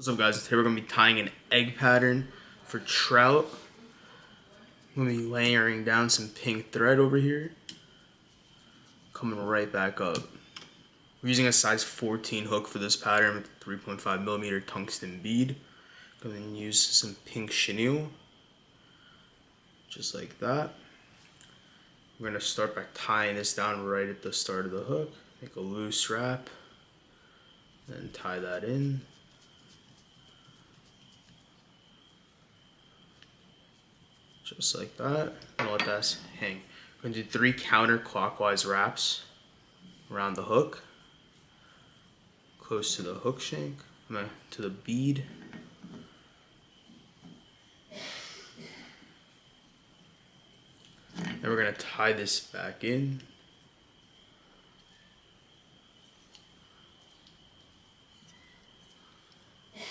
What's up, guys? Today we're going to be tying an egg pattern for trout. I'm going to be layering down some pink thread over here, coming right back up. We're using a size 14 hook for this pattern with 3.5 millimeter tungsten bead. Going to use some pink chenille, just like that. We're going to start by tying this down right at the start of the hook. Make a loose wrap, then tie that in. Just like that, and let that hang. We're going to do 3 counterclockwise wraps around the hook, close to the hook shank, to the bead. Then we're going to tie this back in.